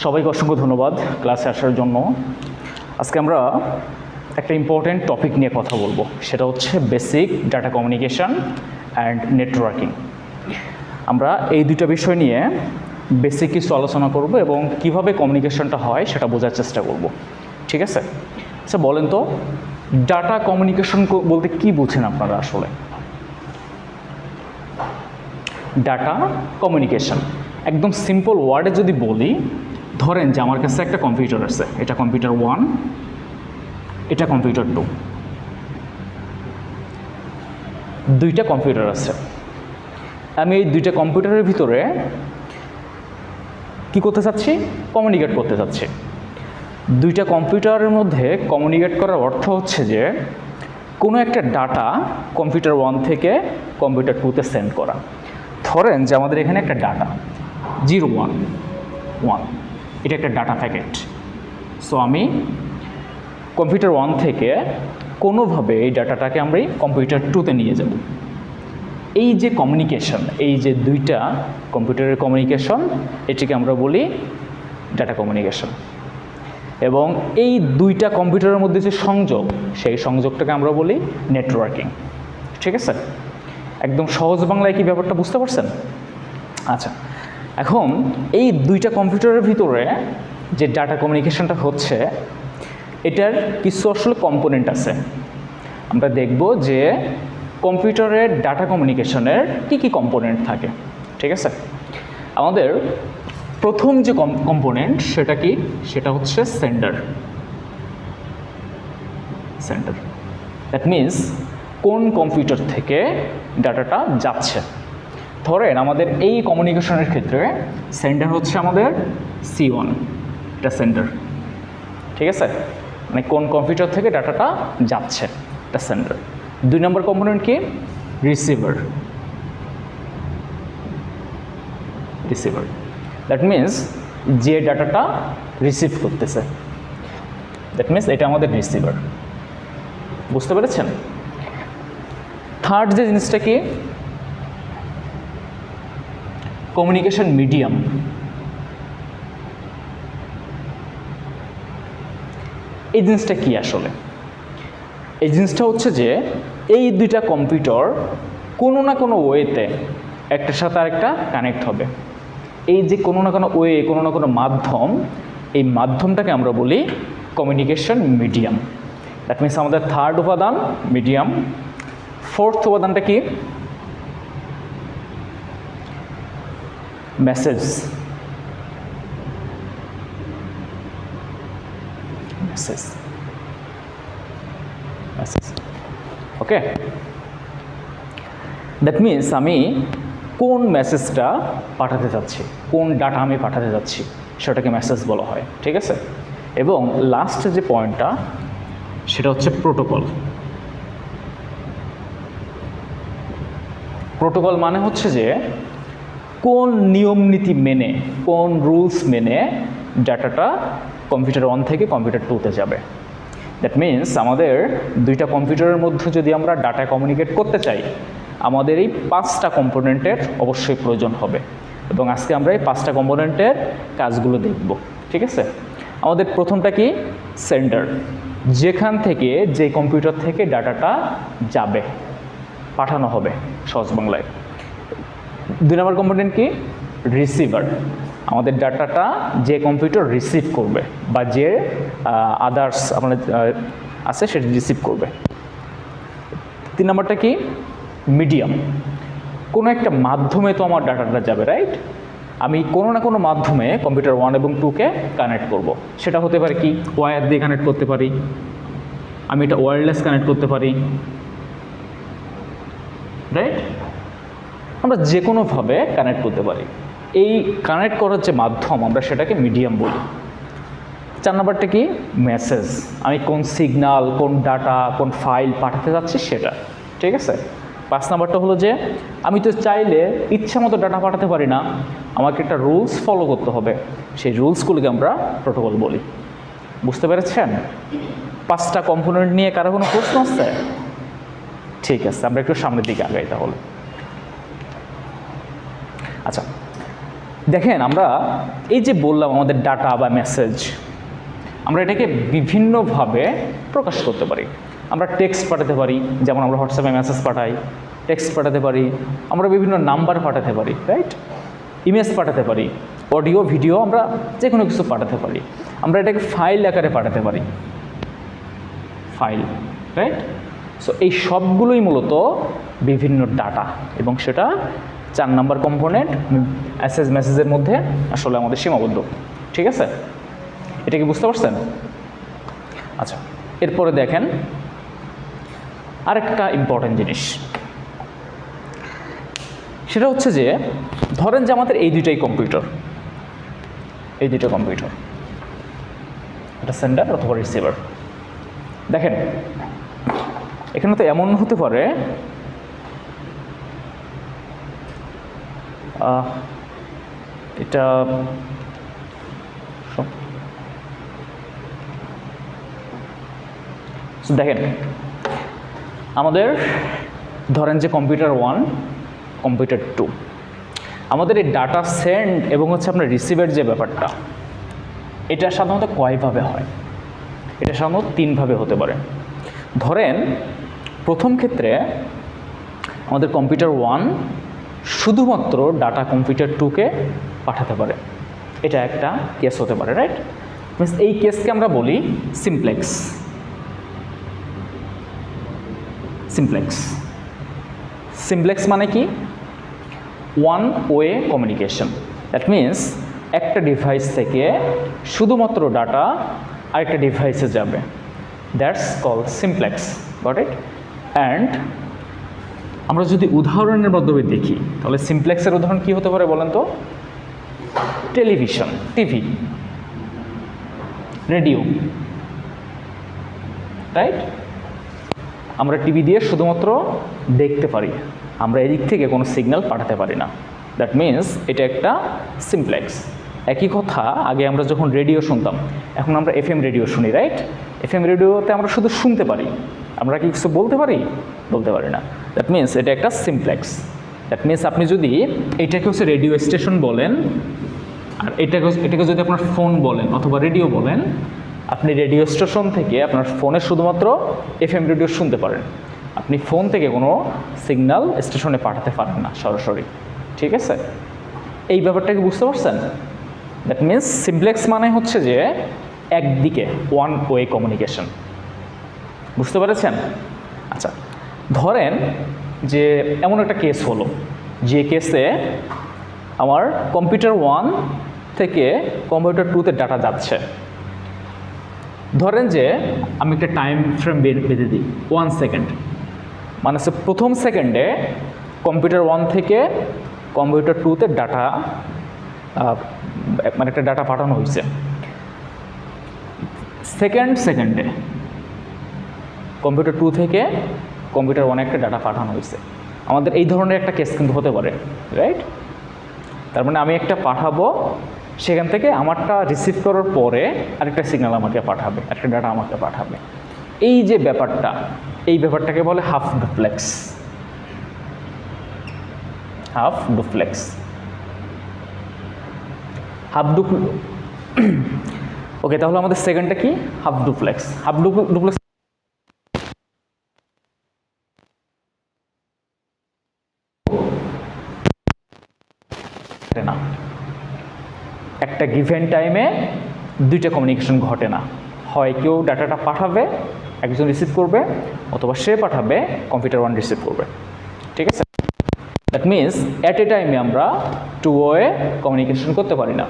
সবাইকে অসংখ্য ধন্যবাদ ক্লাসে আসার জন্য। আজকে আমরা একটা ইম্পর্টেন্ট টপিক নিয়ে কথা বলবো, সেটা হচ্ছে basic data communication and networking. আমরা এই দুটো বিষয় নিয়ে বেসিক কিছু আলোচনা করব এবং কিভাবে কমিউনিকেশনটা হয় সেটা বোঝার চেষ্টা করব। ঠিক আছে? আচ্ছা বলেন তো, ডাটা কমিউনিকেশন বলতে কি বুঝেন আপনারা আসলে? ডাটা কমিউনিকেশন একদম সিম্পল ওয়ার্ডে যদি বলি, ধরেন যে আমার কাছে একটা কম্পিউটার আছে, এটা কম্পিউটার 1, এটা কম্পিউটার 2, দুইটা কম্পিউটার আছে। আমি এই দুইটা কম্পিউটারের ভিতরে কি করতে চাচ্ছি? কমিউনিকেট করতে চাচ্ছি। দুইটা কম্পিউটারের মধ্যে কমিউনিকেট করার অর্থ হচ্ছে যে কোনো একটা ডাটা কম্পিউটার 1 থেকে কম্পিউটার 2-তে সেন্ড করা। ধরেন যে আমাদের এখানে একটা ডাটা 011, এটা একটা ডাটা প্যাকেট। সো আমি কম্পিউটার 1 থেকে কোনোভাবে এই ডাটাটাকে আমরা কম্পিউটার 2-তে নিয়ে যাব। এই যে কমিউনিকেশন, এই যে দুইটা কম্পিউটারের কমিউনিকেশন, এটিকে আমরা বলি ডাটা কমিউনিকেশন। এবং এই দুইটা কম্পিউটারের মধ্যে যে সংযোগ, সেই সংযোগটাকে আমরা বলি নেটওয়ার্কিং। ঠিক আছে? একদম সহজ বাংলায় কি ব্যাপারটা বুঝতে পারছেন? আচ্ছা, এখন এই দুইটা কম্পিউটারের ভিতরে যে ডাটা কমিউনিকেশনটা হচ্ছে, এটার কিছু আসলে কম্পোনেন্ট আছে। আমরা দেখব যে কম্পিউটারের ডাটা কমিউনিকেশনের কি কি কম্পোনেন্ট থাকে। ঠিক আছে? আমাদের প্রথম যে কম্পোনেন্ট সেটা কি? সেটা হচ্ছে সেন্ডার। দ্যাট মিনস কোন কম্পিউটার থেকে ডাটাটা যাচ্ছে। ধরেন আমাদের এই কমিউনিকেশনের ক্ষেত্রে সেন্ডার হচ্ছে আমাদের C1, এটা সেন্ডার। ঠিক আছে? মানে কোন কম্পিউটার থেকে ডাটাটা যাচ্ছে, এটা সেন্ডার। 2 নম্বর কম্পোনেন্ট কি? রিসিভার। দ্যাট মিনস যে ডাটাটা রিসিভ করতেছে, দ্যাট মিনস এটা আমাদের রিসিভার। বুঝতে পেরেছেন? থার্ড যে জিনিসটা কি? Communication medium. এই জিনিসটা কি আসলে? এই জিনিসটা হচ্ছে যে এই দুইটা কম্পিউটার কোনো না কোনো ওয়েতে একটার সাথে আরেকটা কানেক্ট হবে। এই যে কোনো না কোনো ওয়ে, কোনো না কোনো মাধ্যম, এই মাধ্যমটাকে আমরা বলি কমিউনিকেশন মিডিয়াম। দ্যাট মিনস আমাদের থার্ড উপাদান মিডিয়াম। ফোর্থ উপাদানটা কি? মেসেজ। ওকে, দ্যাট মিনস আমি কোন মেসেজটা পাঠাতে চাচ্ছি, কোন ডাটা আমি পাঠাতে যাচ্ছি, সেটাকে মেসেজ বলা হয়। ঠিক আছে? এবং লাস্ট যে পয়েন্টটা সেটা হচ্ছে প্রোটোকল। প্রোটোকল মানে হচ্ছে যে কোন নিয়ম নীতি মেনে, কোন রুলস মেনে ডাটাটা কম্পিউটার 1 থেকে কম্পিউটার 2-তে যাবে। দ্যাট মিনস আমাদের দুইটা কম্পিউটারের মধ্যে যদি আমরা ডাটা কমিউনিকেট করতে চাই, আমাদের এই 5টা কম্পোনেন্টের অবশ্যই প্রয়োজন হবে। এবং আজকে আমরা এই 5টা কম্পোনেন্টের কাজগুলো দেখব। ঠিক আছে? আমাদের প্রথমটা কি? সেন্ডার, যেখান থেকে, যে কম্পিউটার থেকে ডাটাটা যাবে, পাঠানো হবে সহজ বাংলায়। 2 নম্বর কম্পোনেন্ট কি? রিসিভার, আমাদের ডাটাটা যে কম্পিউটার রিসিভ করবে বা যে আদার্স আপনার আছে সেটা রিসিভ করবে। 3 নম্বরটা কি? মিডিয়াম, কোনো একটা মাধ্যমে তো আমার ডাটাটা যাবে, রাইট? আমি কোনো না কোনো মাধ্যমে কম্পিউটার 1 এবং 2-কে কানেক্ট করব। সেটা হতে পারে কি? ওয়্যার দিয়ে কানেক্ট করতে পারি, আমি এটা ওয়্যারলেস কানেক্ট করতে পারি, রাইট? আমরা যে কোনোভাবে কানেক্ট করতে পারি। এই কানেক্ট করার যে মাধ্যম, আমরা সেটাকে মিডিয়াম বলি। 4 নম্বরটা কি? মেসেজ, আমি কোন সিগন্যাল, কোন ডাটা, কোন ফাইল পাঠাতে যাচ্ছি সেটা। ঠিক আছে? 5 নম্বরটা হলো যে আমি তো চাইলে ইচ্ছা মতো ডাটা পাঠাতে পারি না, আমাকে একটা রুলস ফলো করতে হবে, সেই রুলসগুলোকে আমরা প্রোটোকল বলি। বুঝতে পেরেছেন? 5টা কম্পোনেন্ট নিয়ে কারো কোনো প্রশ্ন আছে? ঠিক আছে, আমরা একটু সামনের দিকে আগাই তাহলে। আচ্ছা, দেখেন আমরা এই যে বললাম আমাদের ডাটা বা মেসেজ, আমরা এটাকে বিভিন্নভাবে প্রকাশ করতে পারি। আমরা টেক্সট পাঠাতে পারি, যেমন আমরা হোয়াটসঅ্যাপে মেসেজ পাঠাই, টেক্সট পাঠাতে পারি, আমরা বিভিন্ন নাম্বার পাঠাতে পারি, রাইট? ইমেজ পাঠাতে পারি, অডিও ভিডিও আমরা যে কোনো কিছু পাঠাতে পারি। আমরা এটাকে ফাইল আকারে পাঠাতে পারি, ফাইল, রাইট? সো এই সবগুলোই মূলত বিভিন্ন ডাটা, এবং সেটা 4 নাম্বার কম্পোনেন্ট মেসেজের মধ্যে আসলে আমাদের সীমাবদ্ধ। ঠিক আছে, এটা কি বুঝতে পারছেন? আচ্ছা, এরপরে দেখেন আরেকটা ইম্পর্টেন্ট জিনিস, সেটা হচ্ছে যে ধরেন যে আমাদের এই দুইটাই কম্পিউটার, এই দুইটা কম্পিউটার, এটা সেন্ডার অথবা রিসিভার। দেখেন এখানে তো এমন হতে পারে এটা দেখেন আমাদের ধরেন যে কম্পিউটার 1, কম্পিউটার 2, আমাদের এই ডাটা সেন্ড এবং হচ্ছে আপনার রিসিভের যে ব্যাপারটা, এটা সাধারণত কয়ভাবে হয়? এটা সাধারণত 3 ভাবে হতে পারে। ধরেন প্রথম ক্ষেত্রে আমাদের কম্পিউটার 1 শুধুমাত্র ডাটা কম্পিউটার 2কে পাঠাতে পারে, এটা একটা কেস হতে পারে, রাইট? মিনস এই কেসকে আমরা বলি সিমপ্লেক্স। সিমপ্লেক্স, সিমপ্লেক্স মানে কি? One way communication. That means একটা ডিভাইস থেকে শুধুমাত্র ডাটা আরেকটা ডিভাইসে যাবে, that's call simplex. Got it? And আমরা যদি উদাহরণের মাধ্যমে দেখি তাহলে সিমপ্লেক্সের উদাহরণ কী হতে পারে বলেন তো? Television, TV, radio, right? আমরা টিভি দিয়ে শুধুমাত্র দেখতে পারি, আমরা এদিক থেকে কোনো সিগন্যাল পাঠাতে পারি না। দ্যাট মিন্স এটা একটা সিমপ্লেক্স। একই কথা আগে আমরা যখন রেডিও শুনতাম, এখন আমরা এফএম রেডিও শুনি, রাইট? এফএম রেডিওতে আমরা শুধু শুনতে পারি, আমরা কি কিছু বলতে পারি? বলতে পারি না। দ্যাট মিন্স এটা একটা সিমপ্লেক্স। দ্যাট মিন্স আপনি যদি এটাকে হচ্ছে রেডিও স্টেশন বলেন, আর এটাকে যদি আপনার ফোন বলেন অথবা রেডিও বলেন, আপনি রেডিও স্টেশন থেকে আপনার ফোনে শুধুমাত্র এফএম রেডিও শুনতে পারেন, আপনি ফোন থেকে কোনো সিগন্যাল স্টেশনে পাঠাতে পারেন না সরাসরি। ঠিক আছে, এই ব্যাপারটাকে বুঝতে পারছেন? দ্যাট মিন্স সিমপ্লেক্স মানে হচ্ছে যে একদিকে, ওয়ান ওয়ে কমিউনিকেশন। বুঝতে পেরেছেন? আচ্ছা, ধরেন যে এমন একটা কেস হলো যে কেসে আমার কম্পিউটার 1 থেকে কম্পিউটার 2তে ডাটা যাচ্ছে। ধরেন যে আমি একটা টাইম ফ্রেম বেঁধে দিই 1 সেকেন্ড, মানে প্রথম সেকেন্ডে কম্পিউটার 1 থেকে কম্পিউটার 2তে ডাটা, মানে একটা ডাটা পাঠানো হয়েছে। সেকেন্ডে কম্পিউটার 2 থেকে কম্পিউটার 1 একটা ডাটা পাঠানো হয়েছে। আমাদের এই ধরনের একটা কেস কিন্তু হতে পারে, রাইট? তার মানে আমি একটা পাঠাবো, সেখান থেকে আমারটা রিসিভ করার পরে আরেকটা সিগন্যাল আমাকে পাঠাবে, একটা ডাটা আমাকে পাঠাবে। এই যে ব্যাপারটা, এই ব্যাপারটাকে বলে হাফ ডুপ্লেক্স। হাফ ডুপ্লেক্স, ওকে, তাহলে আমাদের সেকেন্ডটা কি? Half duplex. হাফ ডুপ্লেক্স না, একটা গিভেন টাইমে দুইটা কমিউনিকেশন ঘটে না। হয় কেউ ডাটাটা পাঠাবে, একজন রিসিভ করবে, অথবা সে পাঠাবে, কম্পিউটার 1 রিসিভ করবে। ঠিক আছে? দ্যাট মিন্স অ্যাট এ টাইমে আমরা টু ওয়ে কমিউনিকেশন করতে পারি না,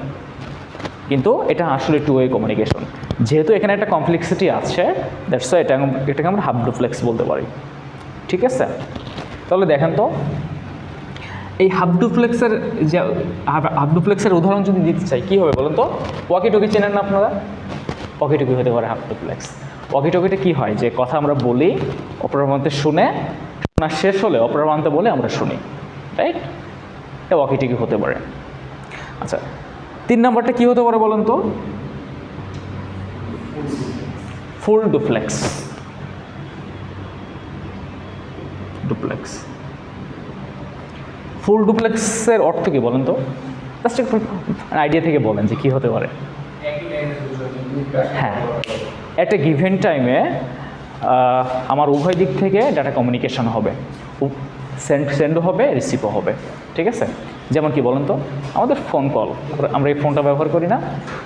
কিন্তু এটা আসলে টু ওয়ে কমিউনিকেশন। যেহেতু এখানে একটা কমপ্লেক্সিটি আছে, দ্যাটস ওয়াই এটাকে আমরা হাফ ডুপ্লেক্স বলতে পারি। ঠিক আছে, তাহলে দেখেন তো এই হাফ ডুপ্লেক্সের উদাহরণ যদি দিতে চাই কী হবে বলুন তো? ওয়াকি টকি চেনেন না আপনারা? ওয়াকি টকি হতে পারে হাফ ডুপ্লেক্স। ওয়াকি টকিতে কী হয় যে কথা আমরা বলি, অপর প্রান্তে শুনে, শোনা শেষ হলে অপর প্রান্তে বলে আমরা শুনি, রাইট? এটা ওয়াকি টকি হতে পারে। আচ্ছা, 3 নাম্বারটা কী হতে পারে বলুন তো? Full duplex. ফুল ডুপ্লেক্সের অর্থ কী বলেন তো? জাস্ট একটু আইডিয়া থেকে বলেন যে কী হতে পারে। হ্যাঁ, একটা গিভেন টাইমে আমার উভয় দিক থেকে ডাটা কমিউনিকেশন হবে, সেন্ডও হবে, রিসিভও হবে, ঠিক আছে? যেমন কি বলেন তো, আমাদের ফোন কল, আমরা এই ফোনটা ব্যবহার করি না,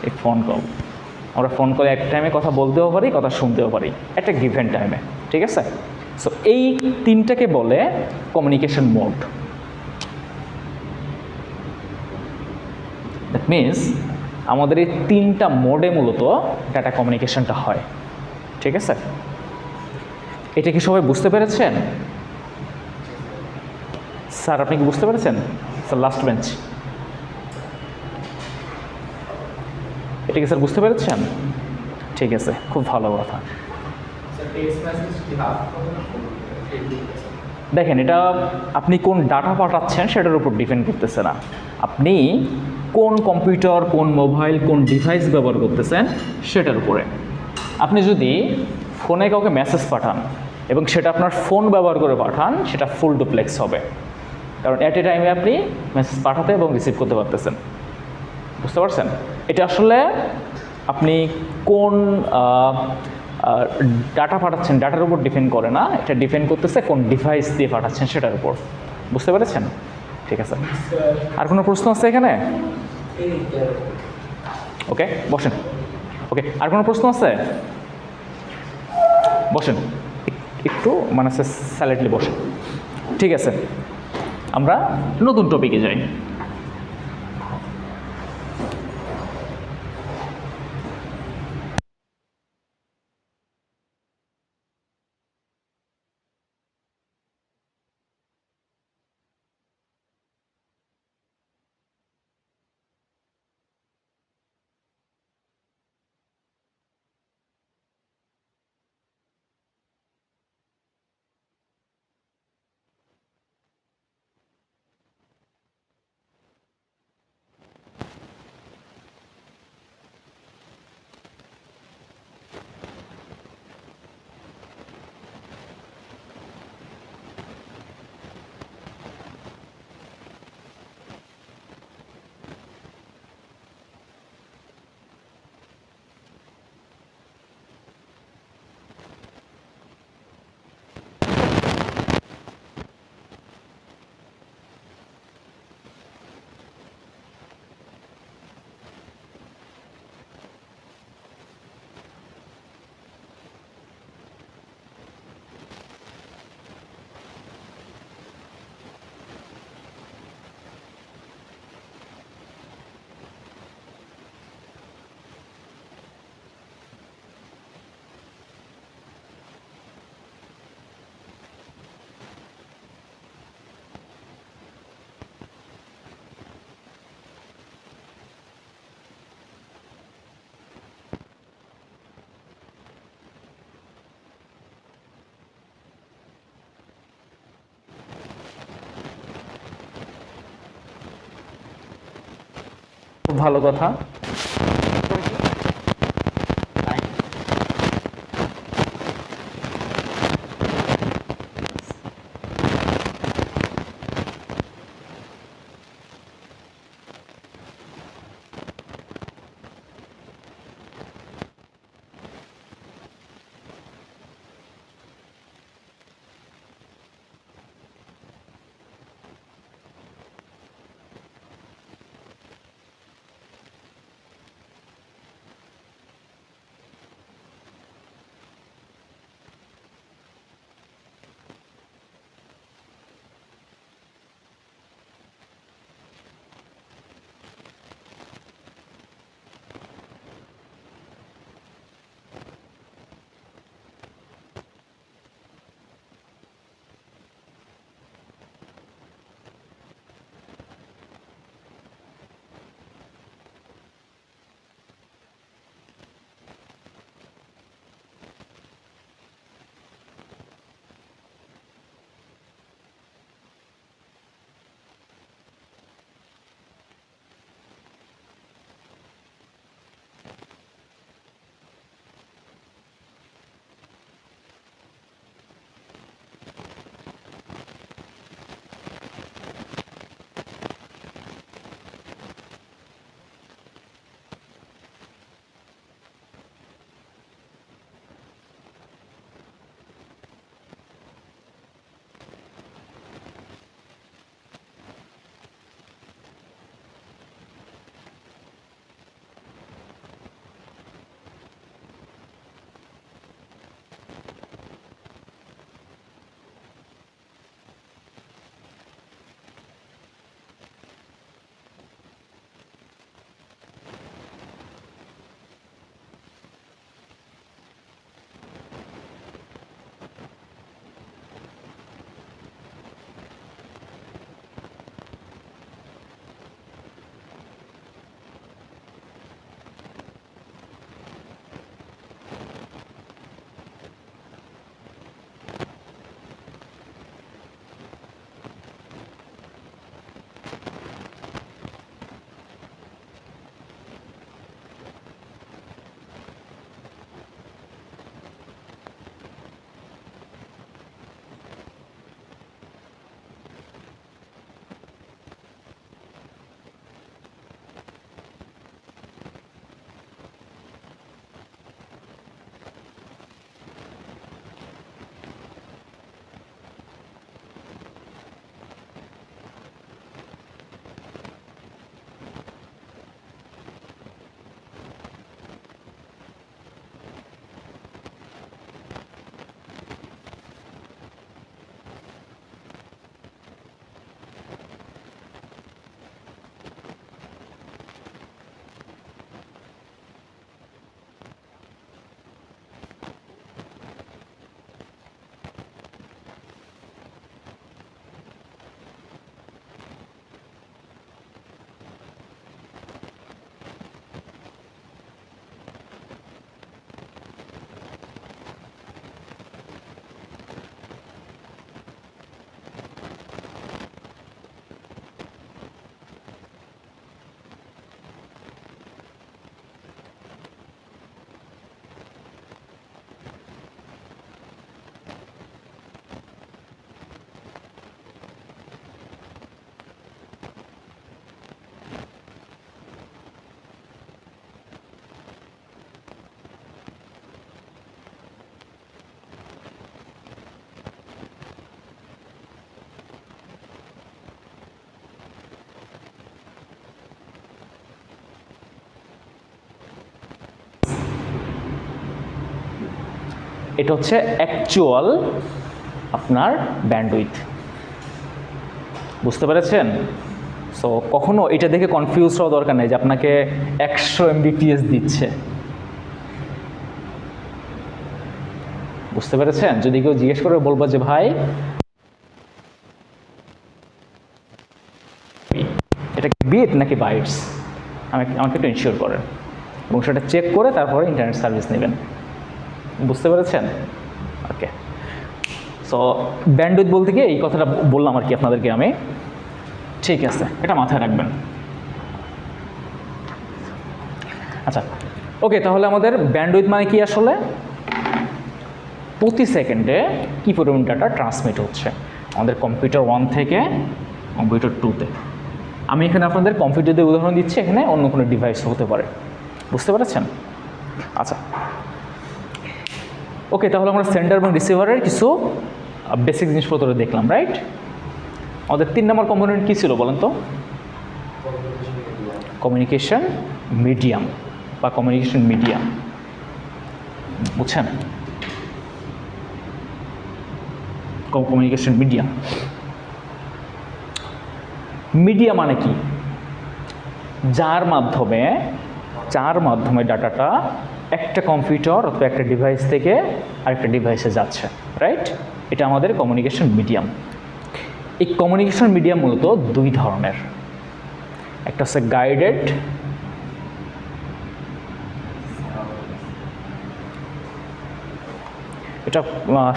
এই ফোন কল, আমরা ফোন কলে এক টাইমে কথা বলতেও পারি, কথা শুনতেও পারি, একটা গিভেন টাইমে, ঠিক আছে? সো এই তিনটাকে বলে কমিউনিকেশন মোড। দ্যাট মিনস আমাদের এই তিনটা মোডে মূলত ডাটা কমিউনিকেশনটা হয়, ঠিক আছে? এটা কি সবাই বুঝতে পেরেছেন? স্যার আপনি কি বুঝতে পেরেছেন? স্যার লাস্ট বেঞ্চ, এটা কি স্যার বুঝতে পেরেছেন? ঠিক আছে, খুব ভালো কথা। দেখেন, এটা আপনি কোন ডাটা পাঠাচ্ছেন সেটার উপর ডিপেন্ড করতেছে না, আপনি কোন কম্পিউটার, কোন মোবাইল, কোন ডিভাইস ব্যবহার করতেছেন সেটার উপরে। আপনি যদি ফোনে কাউকে মেসেজ পাঠান এবং সেটা আপনার ফোন ব্যবহার করে পাঠান, সেটা ফুল ডুপ্লেক্স হবে, কারণ অ্যাট এ টাইমে আপনি মেসেজ পাঠাতে এবং রিসিভ করতে পারতেছেন। বুঝতে পারছেন? এটা আসলে আপনি কোন ডাটা পাঠাচ্ছেন ডাটার উপর ডিপেন্ড করে না, এটা ডিপেন্ড করতেছে কোন ডিভাইস দিয়ে পাঠাচ্ছেন সেটার উপর। বুঝতে পেরেছেন? ঠিক আছে, আর কোনো প্রশ্ন আছে এখানে? ওকে, বসেন। ওকে, আর কোনো প্রশ্ন আছে? বসেন, একটু মানে সাইলেন্টলি বসেন। ঠিক আছে, আমরা নতুন টপিকে যাই। খুব ভালো কথা। এটা হচ্ছে অ্যাকচুয়াল আপনার ব্যান্ডউইথ। বুঝতে পেরেছেন? সো কখনো এটা দেখে কনফিউজ হওয়া দরকার নেই যে আপনাকে 100 Mbps দিচ্ছে। বুঝতে পেরেছেন? যদি কেউ জিজ্ঞেস করে বলবো যে ভাই এটা কি বিট নাকি বাইটস, আমাকে একটু ইনশিওর করেন এবং সেটা চেক করে তারপরে ইন্টারনেট সার্ভিস নেবেন। বুঝতে পেরেছেন? ওকে, সো ব্যান্ডউইথ বলতে গিয়ে এই কথাটা বললাম আর কি আপনাদেরকে আমি। ঠিক আছে, এটা মাথায় রাখবেন। আচ্ছা, ওকে, তাহলে আমাদের ব্যান্ডউইথ মানে কি আসলে? প্রতি সেকেন্ডে কী পরিমাণ ডাটা ট্রান্সমিট হচ্ছে আমাদের কম্পিউটার 1 থেকে কম্পিউটার 2-তে। আমি এখানে আপনাদের কম্পিউটার দিয়ে উদাহরণ দিচ্ছি, এখানে অন্য কোনো ডিভাইস হতে পারে। বুঝতে পেরেছেন? আচ্ছা, ওকে, তাহলে আমরা সেন্ডার এবং রিসিভারের কিছু বেসিক জিনিসপত্র দেখলাম, রাইট? আমাদের 3 নম্বর কম্পোনেন্ট কী ছিল বলেন তো? কমিউনিকেশন মিডিয়াম বা কমিউনিকেশন মিডিয়াম। বুঝছেন? কমিউনিকেশন মিডিয়াম, মিডিয়া মানে কি? যার মাধ্যমে ডাটাটা একটা কম্পিউটার অথবা একটা ডিভাইস থেকে আরেকটা ডিভাইসে যাচ্ছে, রাইট? এটা আমাদের কমিউনিকেশন মিডিয়াম। এই কমিউনিকেশন মিডিয়াম মূলত 2 ধরনের। একটা হচ্ছে গাইডেড, এটা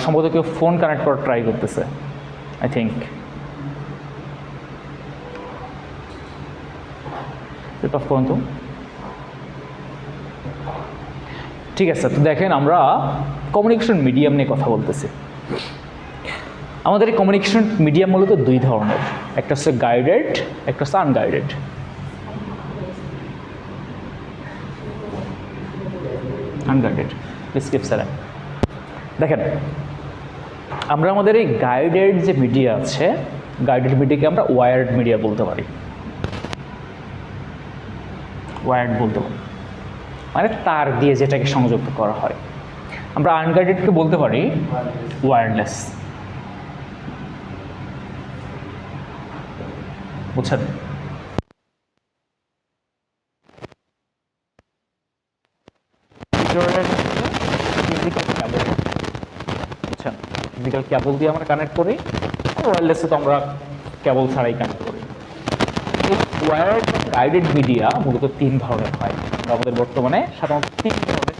সম্ভবত কেউ ফোন কানেক্ট করার ট্রাই করতেছে, আই থিঙ্ক। অফ করুন তো। ঠিক আছে, তো দেখেন আমরা কমিউনিকেশন মিডিয়াম নিয়ে কথা বলতেছি। আমাদের এই কমিউনিকেশন মিডিয়াম মূলত 2 ধরনের, একটা হচ্ছে গাইডেড, একটা হচ্ছে unguided. Unguided, please keep silent. দেখেন, আমরা আমাদের এই গাইডেড যে মিডিয়া আছে, গাইডেড মিডিয়াকে আমরা ওয়্যার্ড মিডিয়া বলতে পারি। ওয়্যার্ড বলতে পারি মানে তার দিয়ে যেটাকে সংযুক্ত করা হয়। আমরা আনগাইডেডকে বলতে পারি ওয়্যারলেস। বুঝছেন? বুঝছেন? ফিজিক্যাল কেবল দিয়ে আমরা কানেক্ট করি, ওয়্যারলেসে তো আমরা কেবল ছাড়াই কানেক্ট করি। ওয়্যার্ড গাইডেড মিডিয়া মূলত 3 ধরনের হয়। আমাদের বর্তমানে সাধারণত 3 ধরনের।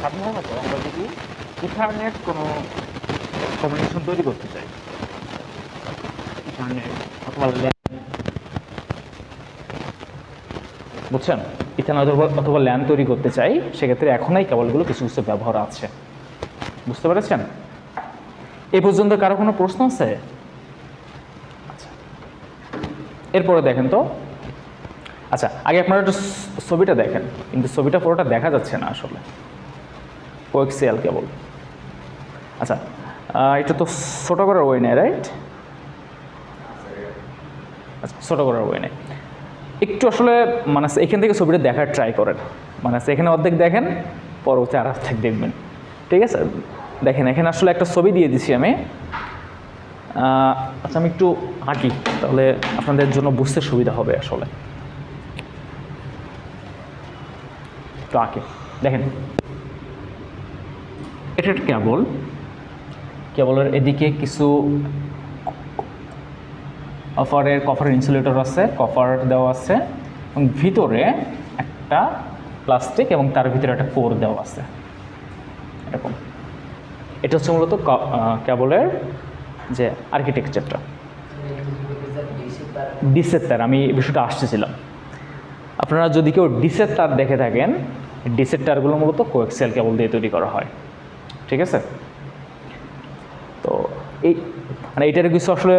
সাধারণত আমরা যদি ইথারনেট কোনো কমিউনিকেশন তৈরি করতে চাই, ইথারনেট অথবা বুঝছেন, ইথারনেট অথবা ল্যান তৈরি করতে চাই, সেক্ষেত্রে এখন এই কেবলগুলো কিছু কিছু ব্যবহার আছে। বুঝতে পেরেছেন? এই পর্যন্ত কারো কোনো প্রশ্ন আছে? আচ্ছা, এরপরে দেখেন তো। আচ্ছা, আগে আপনারা একটু ছবিটা দেখেন, কিন্তু ছবিটা পুরোটা দেখা যাচ্ছে না আসলে। Coaxial cable. আচ্ছা, এটা তো ছোটো করার ওয়ে নেই, রাইট? আচ্ছা, ছোটো করার ওয়ে নেই। একটু আসলে মানে এখান থেকে ছবিটা দেখার ট্রাই করেন। মানে এখানে অর্ধেক দেখেন, পরবর্তী আর অর্ধেক দেখবেন, ঠিক আছে? দেখেন, এখানে আসলে একটা ছবি দিয়ে দিছি আমি। আচ্ছা, আমি একটু আঁকি, তাহলে আপনাদের জন্য বুঝতে সুবিধা হবে আসলে। একটু আঁকি, দেখেন, এটা একটা কেবল। কেবলের এদিকে কিছু কপারের ইনসুলেটর আছে, কপার দেওয়া আছে, এবং ভিতরে একটা প্লাস্টিক এবং তার ভিতরে একটা কোর দেওয়া আছে, এরকম। এটা হচ্ছে মূলত কেবলের যে আর্কিটেকচারটা। ডিসের তার, আমি এই বিষয়টা আসতেছিলাম। আপনারা যদি কেউ ডিসের তার দেখে থাকেন, ডিসের তারগুলো মূলত কোএক্সিয়াল কেবল দিয়ে তৈরি করা হয়, ঠিক আছে? তো এই মানে এটার কিছু আসলে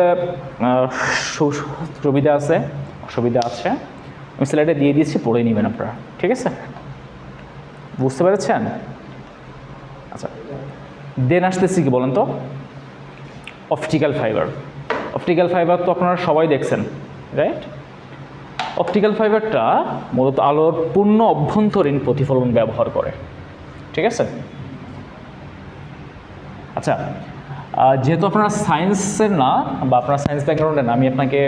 সুবিধা আছে, অসুবিধা আছে। আমি স্লাইডে দিয়ে দিয়েছি, পড়ে নেবেন আপনারা, ঠিক আছে? বুঝতে পেরেছেন? আচ্ছা, দেন আসতেছি কি বলেন তো, অপটিক্যাল ফাইবার। অপটিক্যাল ফাইবার তো আপনারা সবাই দেখছেন, রাইট? অপটিক্যাল ফাইবারটা মূলত আলোর পূর্ণ অভ্যন্তরীণ প্রতিফলন ব্যবহার করে, ঠিক আছে? আচ্ছা, যেহেতু আপনারা সায়েন্সের না বা আপনারা সায়েন্স ব্যাকগ্রাউন্ডের না, আমি আপনাকে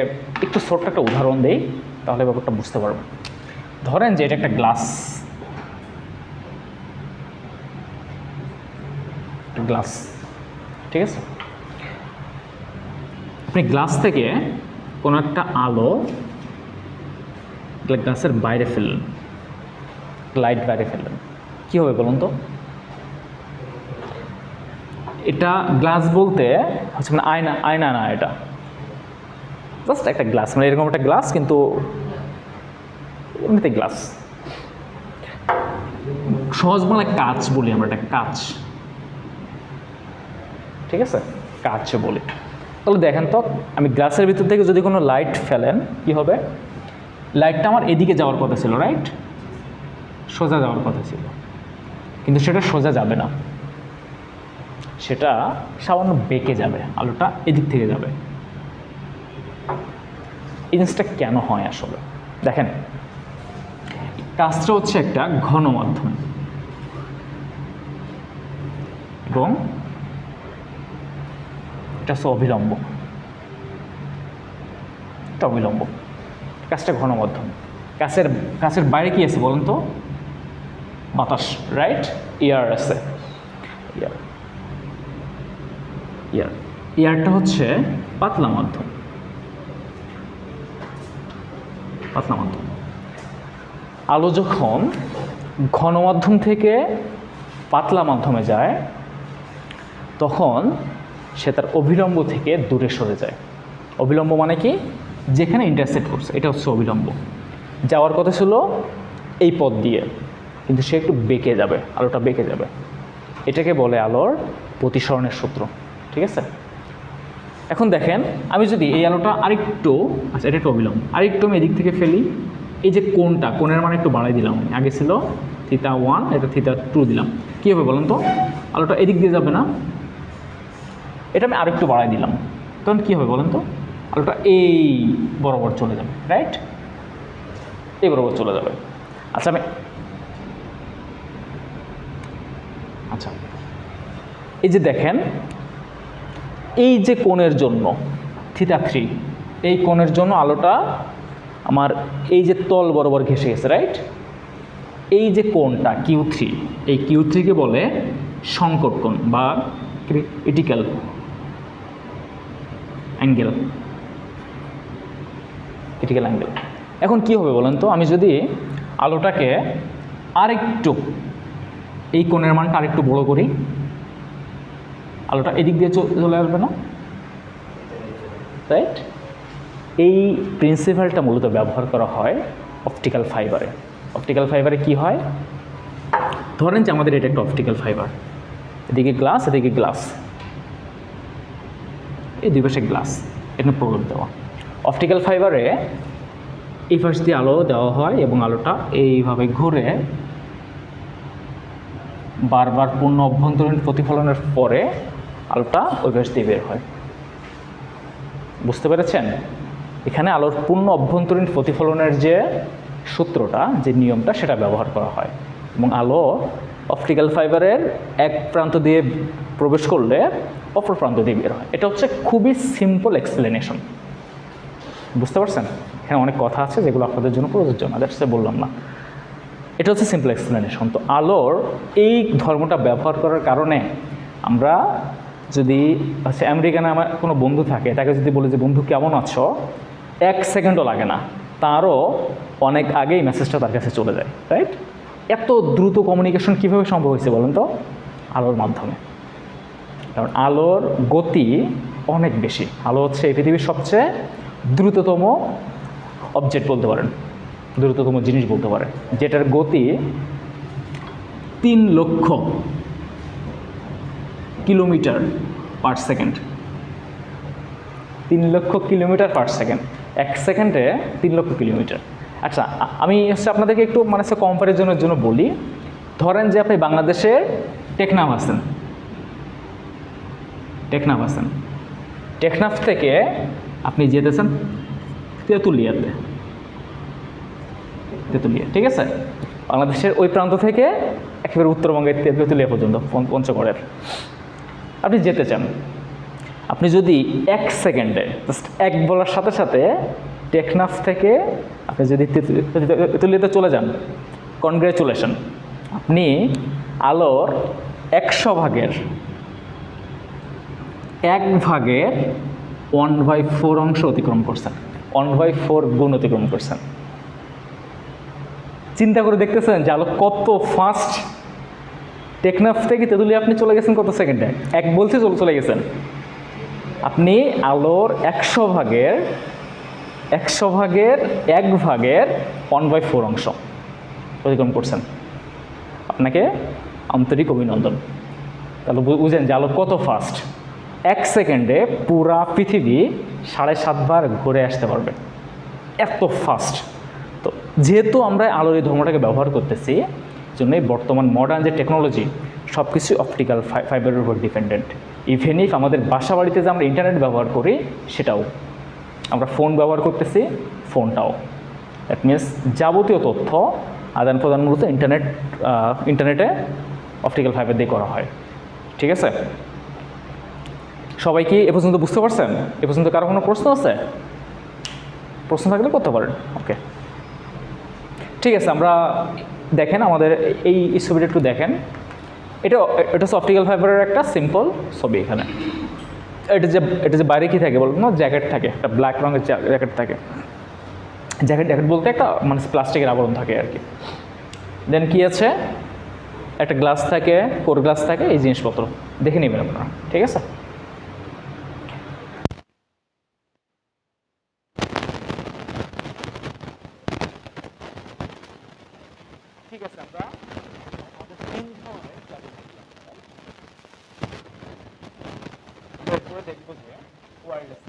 একটু ছোট্ট একটা উদাহরণ দিই, তাহলে ব্যাপারটা বুঝতে পারবেন। ধরেন যে এটা একটা গ্লাস, গ্লাস, ঠিক আছে? আপনি গ্লাস থেকে কোনো একটা আলো গ্লাসের বাইরে ফেললেন, লাইট বাইরে ফেললেন, কী হবে বলুন তো? এটা গ্লাস বলতে হচ্ছে মানে আয়না, আয়না না, এটা জাস্ট একটা গ্লাস, মানে এরকম একটা গ্লাস, কিন্তু এমনিতে গ্লাস। সহজ বলে কাঁচ বলি আমরা, এটা কাঁচ, ঠিক আছে? কাঁচ বলি। তাহলে দেখেন তো, আমি গ্লাসের ভিতর থেকে যদি কোনো লাইট ফেলেন, কি হবে? লাইটটা আমার এদিকে যাওয়ার কথা ছিল, রাইট? সোজা যাওয়ার কথা ছিল, কিন্তু সেটা সোজা যাবে না, সেটা সামান্য বেঁকে যাবে, আলোটা এদিক থেকে যাবে। এই জিনিসটা কেন হয় আসলে? দেখেন, কাঁচটা হচ্ছে একটা ঘন মাধ্যম, এবং এটা হচ্ছে অবিলম্ব, এটা অবিলম্ব। কাঁচটা ঘন মাধ্যম। কাঁচের বাইরে কি আছে বলুন তো? বাতাস, রাইট? এয়ার আছে, এয়ারটা হচ্ছে পাতলা মাধ্যম, পাতলা মাধ্যম। আলো যখন ঘন মাধ্যম থেকে পাতলা মাধ্যমে যায়, তখন সে তার অভিলম্ব থেকে দূরে সরে যায়। অবিলম্ব মানে কি? যেখানে ইন্টারসেক্ট করছে, এটা হচ্ছে অবিলম্ব। যাওয়ার কথা ছিল এই পথ দিয়ে, কিন্তু সে একটু বেঁকে যাবে, আলোটা বেঁকে যাবে। এটাকে বলে আলোর প্রতিসরণের সূত্র, ঠিক আছে? এখন দেখেন, আমি যদি এই আলোটা আরেকটু, আচ্ছা এটা একটু অবিলম্ব, আরেকটু আমি এদিক থেকে ফেলি, এই যে কোণটা, কোণের মানে একটু বাড়াই দিলাম, আগে ছিল θ1, এটা θ2 দিলাম, কী হবে বলুন তো? আলোটা এদিক দিয়ে যাবে না? এটা আমি আরেকটু বাড়াই দিলাম, তখন কী হবে বলুন তো? আলোটা এই বরাবর চলে যাবে, রাইট? এই বরাবর চলে যাবে। আচ্ছা, আচ্ছা, এই যে দেখেন, এই যে কোণের জন্য θ3, এই কোণের জন্য আলোটা আমার এই যে তল বরাবর ঘেঁষে গেছে, রাইট? এই যে কোণটা Q3, এই Q3কে বলে সংকট কোণ বা ক্রিটিক্যাল অ্যাঙ্গেল, ক্রিটিক্যাল অ্যাঙ্গেল। এখন কি হবে বলেন তো? আমি যদি আলোটাকে আরেকটু এই কোণের মানটা আরেকটু বড় করি, আলোটা এদিক দিয়ে চলে আসবে না, রাইট? এই প্রিন্সিপালটা মূলত ব্যবহার করা হয় অপটিক্যাল ফাইবারে। অপটিক্যাল ফাইবারে কি হয়, ধরেন যে আমাদের এটা একটা অপটিক্যাল ফাইবার, এদিকে গ্লাস, এদিকে গ্লাস, এই দুই পাশে গ্লাস, এখানে প্রলেপ দেওয়া। অপটিক্যাল ফাইবারে এই পাশ দিয়ে আলো দেওয়া হয় এবং আলোটা এইভাবে ঘুরে বারবার পূর্ণ অভ্যন্তরীণ প্রতিফলনের পরে আলোটা ওই পাশ দিয়ে বের হয়। বুঝতে পেরেছেন? এখানে আলোর পূর্ণ অভ্যন্তরীণ প্রতিফলনের যে সূত্রটা, যে নিয়মটা, সেটা ব্যবহার করা হয় এবং আলো অপটিক্যাল ফাইবারের এক প্রান্ত দিয়ে প্রবেশ করলে অপর প্রান্ত দিয়ে বের হয়। এটা হচ্ছে খুবই সিম্পল এক্সপ্লেনেশন। বুঝতে পারছেন? এখানে অনেক কথা আছে যেগুলো আপনাদের জন্য প্রযোজ্য না, দ্যাটস বললাম না। এটা হচ্ছে সিম্পল এক্সপ্লেনেশন। তো আলোর এই ধর্মটা ব্যবহার করার কারণে আমরা যদি আমেরিকানে আমার কোনো বন্ধু থাকে, তাকে যদি বলি যে বন্ধু কেমন আছো, 1 সেকেন্ডও লাগে না, তারও অনেক আগেই মেসেজটা তার কাছে চলে যায়, রাইট? এত দ্রুত কমিউনিকেশন কীভাবে সম্ভব হয়েছে বলেন তো? আলোর মাধ্যমে। কারণ আলোর গতি অনেক বেশি। আলো হচ্ছে এই পৃথিবীর সবচেয়ে দ্রুততম অবজেক্ট বলতে পারেন, দ্রুততম জিনিস বলতে পারেন, যেটার গতি 3 লক্ষ কিলোমিটার পার সেকেন্ড। 3 লক্ষ কিলোমিটার পার সেকেন্ড, 1 সেকেন্ডে 3 লক্ষ কিলোমিটার। আচ্ছা, আমি হচ্ছে আপনাদেরকে একটু মানে কম্প্যারিজনের জন্য বলি। ধরেন যে আপনি বাংলাদেশের টেকনাফ আছেন, টেকনাফ থেকে আপনি যেতেছেন তেঁতুলিয়া, ঠিক আছে? বাংলাদেশের ওই প্রান্ত থেকে একেবারে উত্তরবঙ্গের তেঁতুলিয়া পর্যন্ত, পঞ্চগড়ের আপনি যেতে চান। আপনি যদি 1 সেকেন্ডে জাস্ট 1 বলার সাথে সাথে টেকনাফ থেকে আপনি যদি তেঁতুলিয়াতে চলে যান, কনগ্রেচুলেশন, আপনি আলোর 100 ভাগের 1/4 অংশ অতিক্রম করছেন, 1/4 গুণ অতিক্রম করছেন। চিন্তা করে দেখতেছেন যে আলো কত ফাস্ট। টেকনাফ থেকে তেঁতুলিয়া আপনি চলে গেছেন কত সেকেন্ডে? 1 বলছে চলে গেছেন। আপনি আলোর 100 ভাগের 1/4 অংশ অতিক্রম করছেন। আপনাকে আন্তরিক অভিনন্দন। তাহলে বুঝেন যে আলো কত ফাস্ট। 1 সেকেন্ডে পুরা পৃথিবী 7.5 বার ঘুরে আসতে পারবে, এত ফাস্ট। তো যেহেতু আমরা আলোর এই ধর্মটাকে ব্যবহার করতেছি, জন্যই বর্তমান মডার্ন যে টেকনোলজি সব কিছু অপটিক্যাল ফাইবারের উপর ডিপেন্ডেন্ট। ইভেন ইফ আমাদের বাসা বাড়িতে যে আমরা ইন্টারনেট ব্যবহার করি, সেটাও আমরা ফোন ব্যবহার করতেছি, ফোনটাও। দ্যাট মিনস যাবতীয় তথ্য আদান প্রদান মূলত ইন্টারনেটে অপটিক্যাল ফাইবার দিয়ে করা হয়। ঠিক আছে? সবাই কি এ পর্যন্ত বুঝতে পারছেন? এ পর্যন্ত কারো কোনো প্রশ্ন আছে? প্রশ্ন থাকলে করতে পারেন। ওকে, ঠিক আছে। আমরা দেখেন আমাদের এই ছবিটা একটু দেখেন। এটা হচ্ছে অপটিক্যাল ফাইবারের একটা সিম্পল ছবি। এখানে এটা যে বাইরে কী থাকে বলুন না? জ্যাকেট থাকে, একটা ব্ল্যাক রঙের জ্যাকেট থাকে। জ্যাকেট বলতে একটা মানে প্লাস্টিকের আবরণ থাকে আর কি। দেন কি আছে? একটা গ্লাস থাকে, কোর গ্লাস থাকে, এই জিনিসপত্র দেখে নেবেন আপনারা। ঠিক আছে? ঠিক আছে, আমরা দেখবো যে ওয়্যারলেস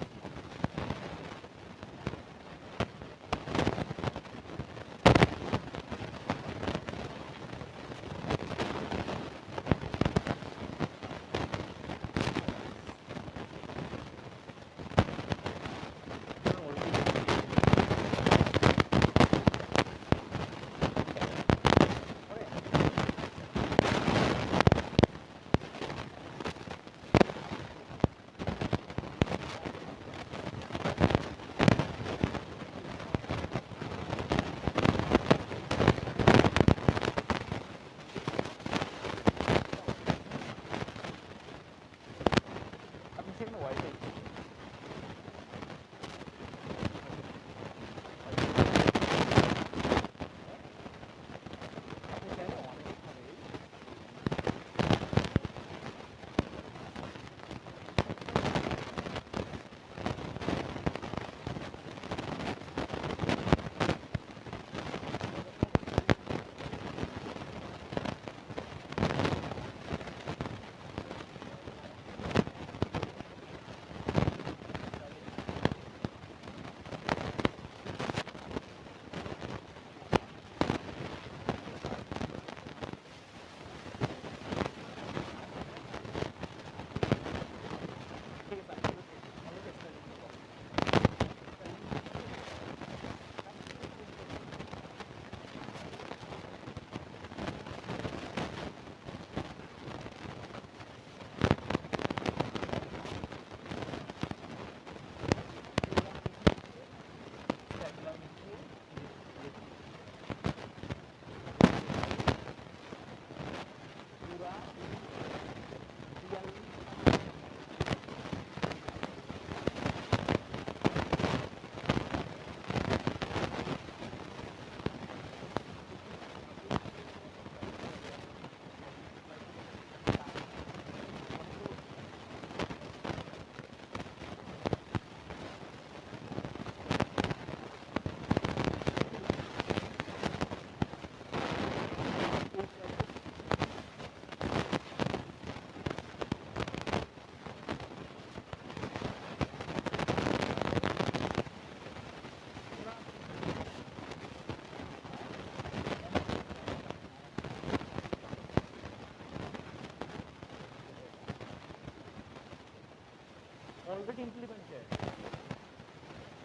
অলরেডি ইমপ্লিমেন্টেড।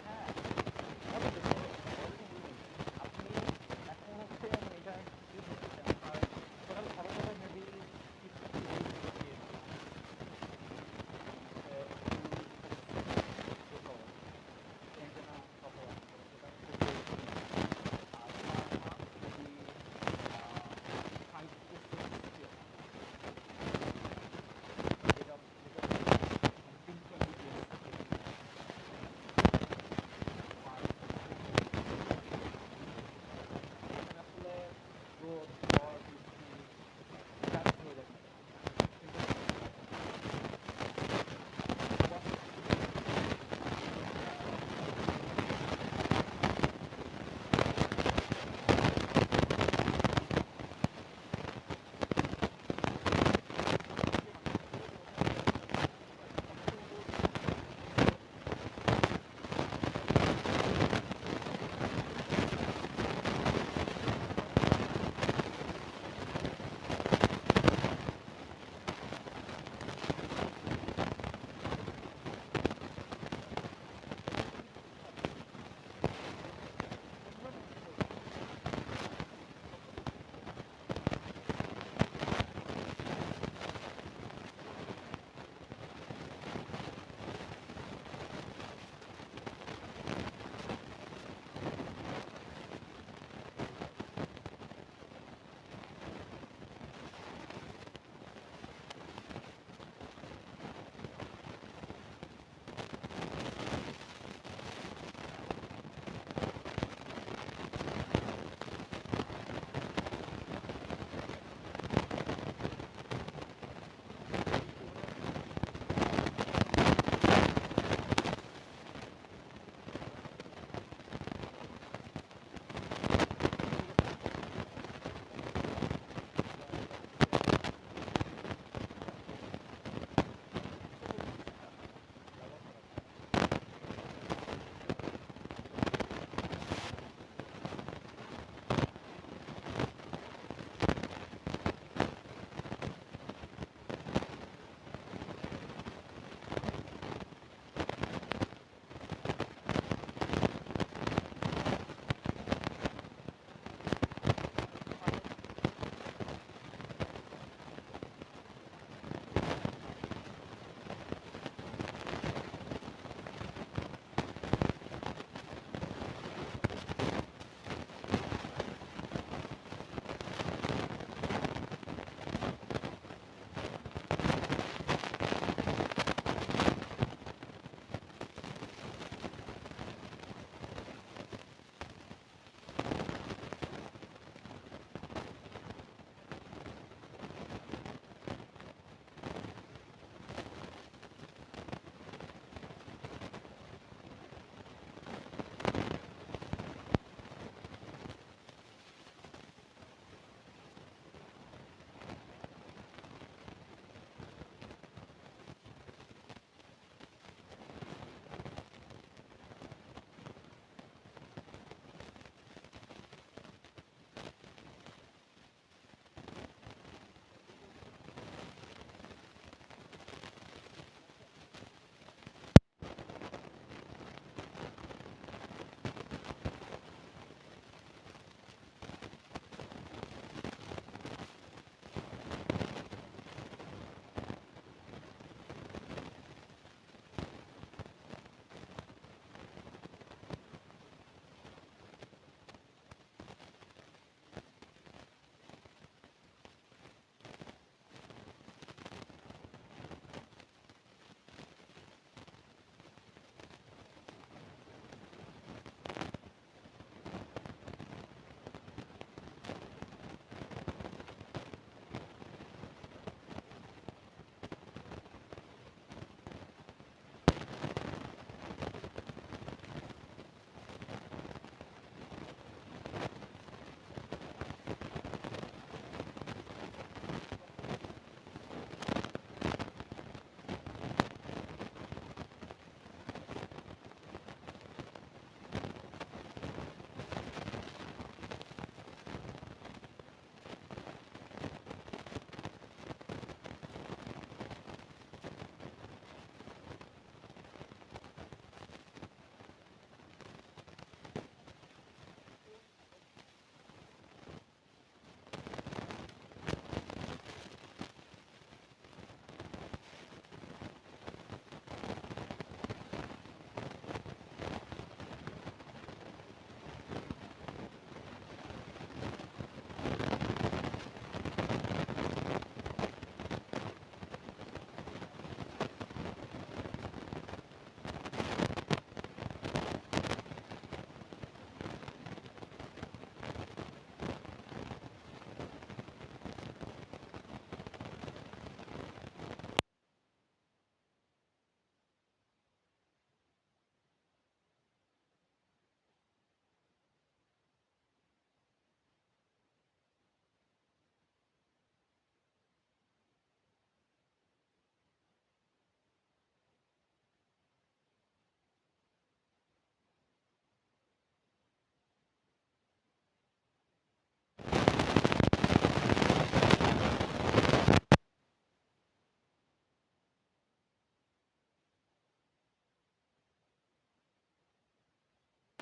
হ্যাঁ, already implemented। আপনি এখন হচ্ছে এটা ইউজ করতেছেন, আর টোটাল খরচ হবে মেবি 50 antenna software সেটা হচ্ছে আর পার মান্থ যদি 5 থেকে 6 যেটা যেটা 320 years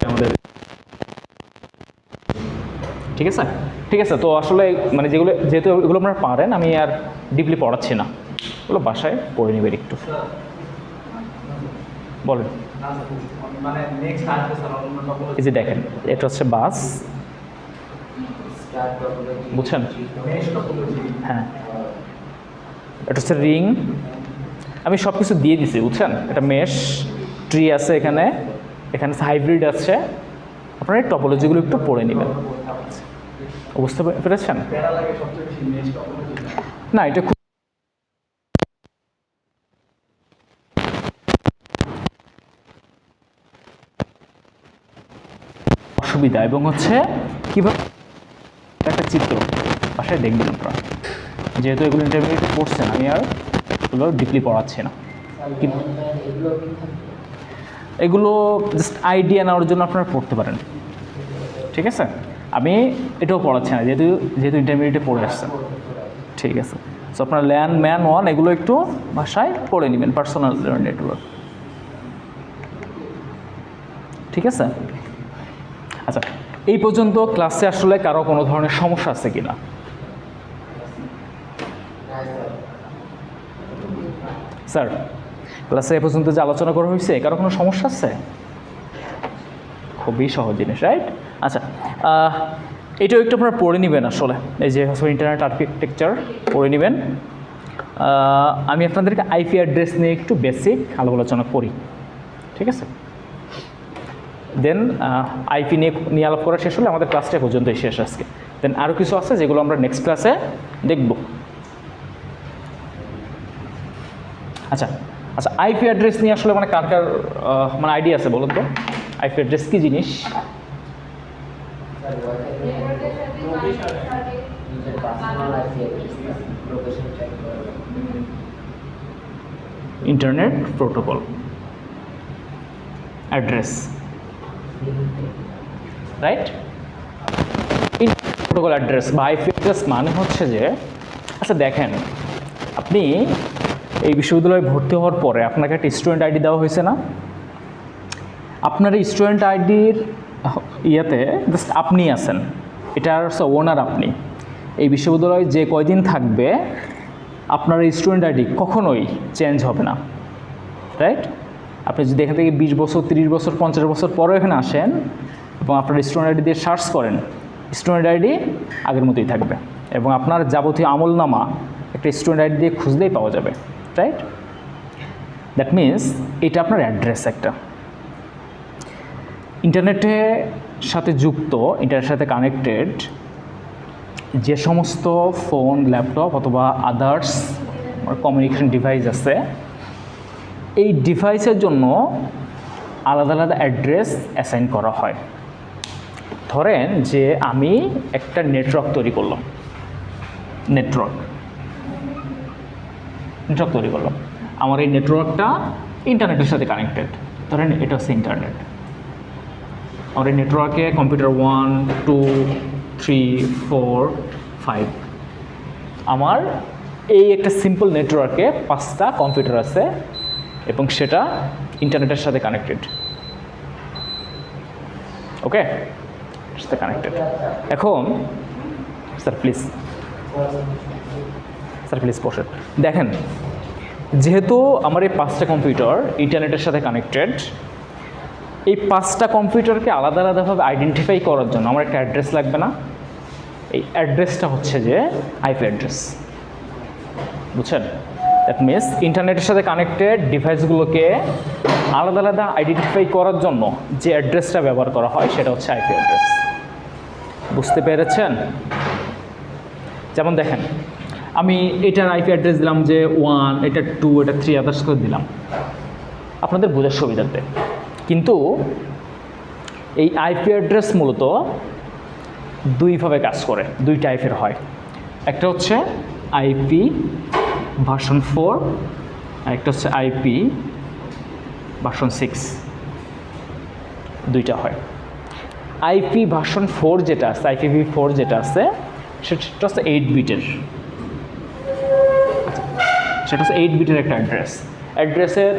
আমাদের ঠিক আছে, ঠিক আছে। তো আসলে মানে যেগুলো যেহেতু এগুলো আপনারা পারেন, আমি আর ডিপলি পড়াচ্ছি না, ওগুলো বাসায় পড়ে নেবেন একটু। বলেন। এই যে দেখেন, এটা হচ্ছে বাস, বুঝছেন? হ্যাঁ, এটা হচ্ছে রিং, আমি সব কিছু দিয়ে দিছি, বুঝছেন? এটা মেশ, ট্রি আছে এখানে, এখানে হাইব্রিড আছে। আপনারা এই টপোলজিগুলো একটু পড়ে নেবেন, বুঝতে পেরেছেন? না, এটা খুব অসুবিধা, এবং হচ্ছে কীভাবে একটা চিত্র বাসায় দেখবেন আপনারা। যেহেতু এগুলো ইন্টারমিডিয়েট পড়ছেন, আমি আর এগুলো ডিপলি পড়াচ্ছি না। এগুলো জাস্ট আইডিয়া নেওয়ার জন্য আপনারা পড়তে পারেন, ঠিক আছে? আমি এটাও পড়াচ্ছি না, যেহেতু যেহেতু ইন্টারমিডিয়েটে পড়ে আসছেন, ঠিক আছে? সো আপনারা ম্যান ওয়ান এগুলো একটু বাসায় পড়ে নেবেন, পার্সোনাল নেটওয়ার্ক, ঠিক আছে? আচ্ছা, এই পর্যন্ত ক্লাসে আসলে কারো কোনো ধরনের সমস্যা আছে কিনা? স্যার, ক্লাসে এ পর্যন্ত যে আলোচনা করা হয়েছে, কারো কোনো সমস্যা আছে? খুবই সহজ জিনিস, রাইট? আচ্ছা, এটাও একটু আপনারা পড়ে নেবেন আসলে, এই যে ইন্টারনেট আর্কিটেকচার পড়ে নেবেন। আমি আপনাদেরকে আইপি অ্যাড্রেস নিয়ে একটু বেসিক আলোচনা করি, ঠিক আছে? দেন আইপি নিয়ে আলাপ করা শেষ হলে আমাদের ক্লাসটা পর্যন্তই শেষ আজকে। দেন আরও কিছু আছে যেগুলো আমরা নেক্সট ক্লাসে দেখব। আচ্ছা আচ্ছা, আইপি অ্যাড্রেস নিয়ে আসলে মানে কার কার মানে আইডিয়া আছে বলুন তো? আইপি অ্যাড্রেস কী জিনিস? Internet protocol address, right? Protocol address বা আইপি অ্যাড্রেস মানে হচ্ছে যে, আচ্ছা দেখেন, আপনি এই বিশ্ববিদ্যালয়ে ভর্তি হওয়ার পরে আপনাকে একটা স্টুডেন্ট আইডি দেওয়া হয়েছে না? আপনার এই স্টুডেন্ট আইডির ইয়েতে জাস্ট আপনি আছেন, এটার ওনার আপনি। এই বিশ্ববিদ্যালয়ে যে কয়দিন থাকবে, আপনার এই স্টুডেন্ট আইডি কখনোই চেঞ্জ হবে না, রাইট? আপনি যদি এখান থেকে 20 বছর, 30 বছর, 50 বছর পরেও এখানে আসেন এবং আপনার স্টুডেন্ট আইডি দিয়ে সার্চ করেন, স্টুডেন্ট আইডি আগের মতোই থাকবে, এবং আপনার যাবতীয় আমলনামা একটা স্টুডেন্ট আইডি দিয়ে খুঁজলেই পাওয়া যাবে, রাইট? দ্যাট মিনস এটা আপনার অ্যাড্রেস একটা। ইন্টারনেটের সাথে যুক্ত, ইন্টারনেটের সাথে কানেক্টেড যে সমস্ত ফোন, ল্যাপটপ অথবা আদার্স কমিউনিকেশন ডিভাইস আছে, এই ডিভাইসের জন্য আলাদা আলাদা অ্যাড্রেস অ্যাসাইন করা হয়। ধরেন যে আমি একটা নেটওয়ার্ক তৈরি করলাম, নেটওয়ার্ক তৈরি করলাম, আমার এই নেটওয়ার্কটা ইন্টারনেটের সাথে কানেক্টেড। ধরেন এটা হচ্ছে ইন্টারনেট। আমার এই নেটওয়ার্কে কম্পিউটার 1, 2, 3, 4, 5, আমার এই একটা সিম্পল নেটওয়ার্কে 5টা কম্পিউটার আছে এবং সেটা ইন্টারনেটের সাথে কানেক্টেড। ওকে, সাথে কানেক্টেড। এখন স্যার প্লিজ বসেন। দেখেন, যেহেতু আমার এই 5টা কম্পিউটার ইন্টারনেটের সাথে কানেক্টেড, এই 5টা কম্পিউটারকে আলাদা আলাদাভাবে আইডেন্টিফাই করার জন্য আমার একটা অ্যাড্রেস লাগবে না? এই অ্যাড্রেসটা হচ্ছে যে আইপি অ্যাড্রেস, বুঝছেন? দ্যাট মিনস ইন্টারনেটের সাথে কানেক্টেড ডিভাইসগুলোকে আলাদা আলাদা আইডেন্টিফাই করার জন্য যে অ্যাড্রেসটা ব্যবহার করা হয় সেটা হচ্ছে আইপি অ্যাড্রেস। বুঝতে পেরেছেন? যেমন দেখেন, আমি এটার আইপি অ্যাড্রেস দিলাম যে 1, এটা 2, এটা 3, আদার্স করে দিলাম আপনাদের বোঝার সুবিধাতে। কিন্তু এই আইপি অ্যাড্রেস মূলত দুইভাবে কাজ করে, 2 টাইপের হয়। একটা হচ্ছে আইপি ভার্সন 4, আর একটা হচ্ছে আইপি ভার্সন 6, 2টা হয়। আইপি ভার্সন 4 যেটা আছে, IPv4 যেটা আছে, সেটা হচ্ছে 8 বিটের, সেটা হচ্ছে 8 বিটের একটা অ্যাড্রেসের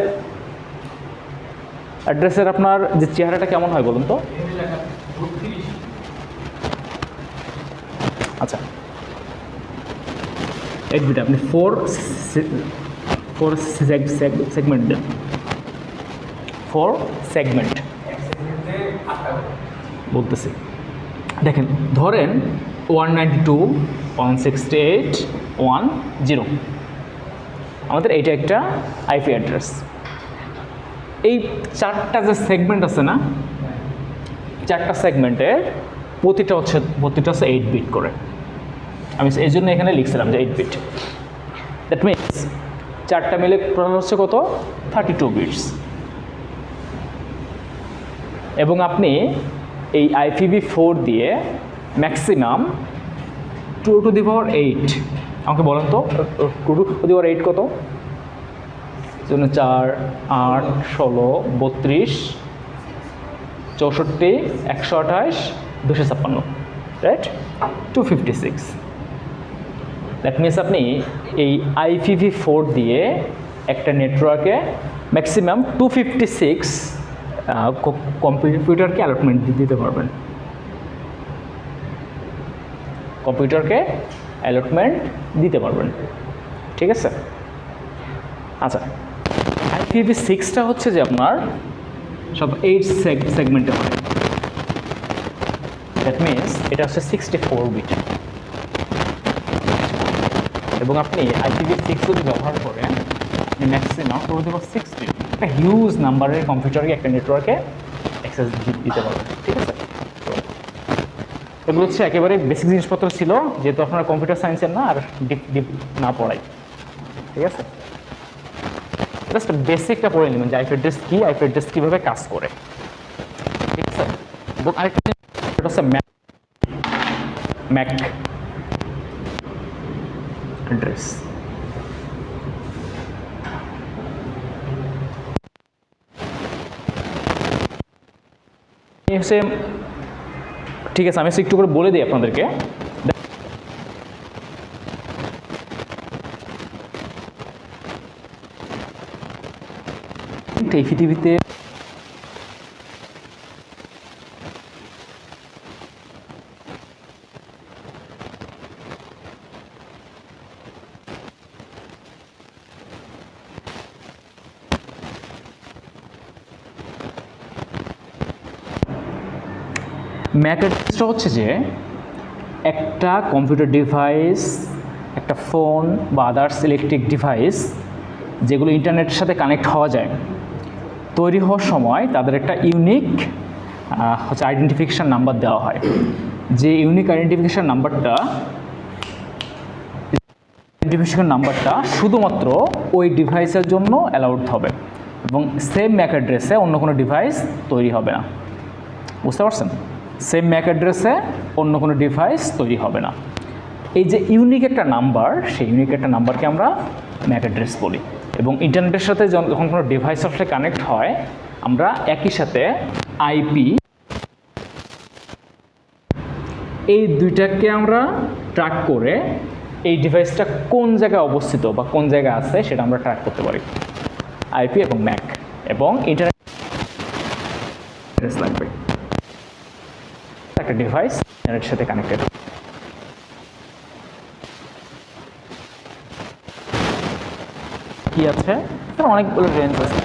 অ্যাড্রেসের আপনার যে চেহারাটা কেমন হয় বলুন তো? আচ্ছা, 8 বিট আপনি 4 সেগমেন্ট দেন, 4 সেগমেন্ট বলতেছি। দেখেন, ধরেন 192.168.1.0 আমাদের এইটা একটা আইপি অ্যাড্রেস। এই 4টা যে সেগমেন্ট আছে না, 4টা সেগমেন্টের প্রতিটা হচ্ছে 8 বিট করে। আমি এই জন্য এখানে লিখছিলাম যে 8 বিট। দ্যাট মিনস 4টা মিলে টোটাল হচ্ছে কত? 32 বিটস। এবং আপনি এই IPv4 দিয়ে ম্যাক্সিমাম 2 টু দি পাওয়ার 8, আমাকে বলেন তো 2 টু দি পাওয়ার 8 কত? 4, 8, 16, 32, 64, 128, 256, রাইট? 256। দ্যাট মিনস আপনি এই IPv4 দিয়ে একটা নেটওয়ার্কে ম্যাক্সিমাম 256 কম্পিউটারকে অ্যালটমেন্ট দিতে পারবেন। কম্পিউটারকে অ্যালটমেন্ট দিতে পারবেন, ঠিক আছে? আচ্ছা, IPv6টা হচ্ছে যে আপনার সব 8 সেগমেন্টে হয়। দ্যাট মিনস এটা হচ্ছে 64 বিট। এবং আপনি IPv6 যদি ব্যবহার করেন, আপনি ম্যাক্সিমাম 260 একটা হিউজ নাম্বারের কম্পিউটারকে একটা নেটওয়ার্কে অ্যাক্সেস দিতে পারবেন, ঠিক আছে? এগুলো হচ্ছে একেবারে বেসিক জিনিসপত্র ছিল, যেহেতু আপনারা কম্পিউটার সায়েন্সের না আর ডিপ না পড়াই, ঠিক আছে? জাস্ট বেসিকটা পড়ে নেবেন যে আইপি অ্যাড্রেস কি, আইপি অ্যাড্রেস কীভাবে কাজ করে, ঠিক আছে? এবং আরেকটা এটা হচ্ছে ম্যাক অ্যাড্রেস। হচ্ছে, ঠিক আছে, আমি একটু করে বলে দিই আপনাদেরকে। এই পৃথিবীতে ম্যাক অ্যাড্রেসটা হচ্ছে যে একটা কম্পিউটার ডিভাইস, একটা ফোন বা আদার্স ইলেকট্রিক ডিভাইস যেগুলো ইন্টারনেটের সাথে কানেক্ট হওয়া যায়, তৈরি হওয়ার সময় তাদের একটা ইউনিক হচ্ছে আইডেন্টিফিকেশান নাম্বার দেওয়া হয়। যে ইউনিক আইডেন্টিফিকেশান নাম্বারটা শুধুমাত্র ওই ডিভাইসের জন্য অ্যালাউড হবে এবং সেম ম্যাক অ্যাড্রেসে অন্য কোনো ডিভাইস তৈরি হবে না। বুঝতে পারছেন? সেম ম্যাক অ্যাড্রেসে অন্য কোনো ডিভাইস তৈরি হবে না। এই যে ইউনিক একটা নাম্বার, সেই ইউনিক একটা নাম্বারকে আমরা ম্যাক অ্যাড্রেস বলি। এবং ইন্টারনেটের সাথে যখন কোনো ডিভাইসের সাথে কানেক্ট হয়, আমরা একই সাথে আইপি, এই দুইটাকে আমরা ট্র্যাক করে এই ডিভাইসটা কোন জায়গায় অবস্থিত বা কোন জায়গায় আছে সেটা আমরা ট্র্যাক করতে পারি। আইপি এবং ম্যাক এবং ইন্টারনেট অ্যাড্রেস লাগবে, একটা ডিভাইস ইন্টারনেটের সাথে কানেক্টেড। কি আছে? অনেকগুলো রেঞ্জ আছে।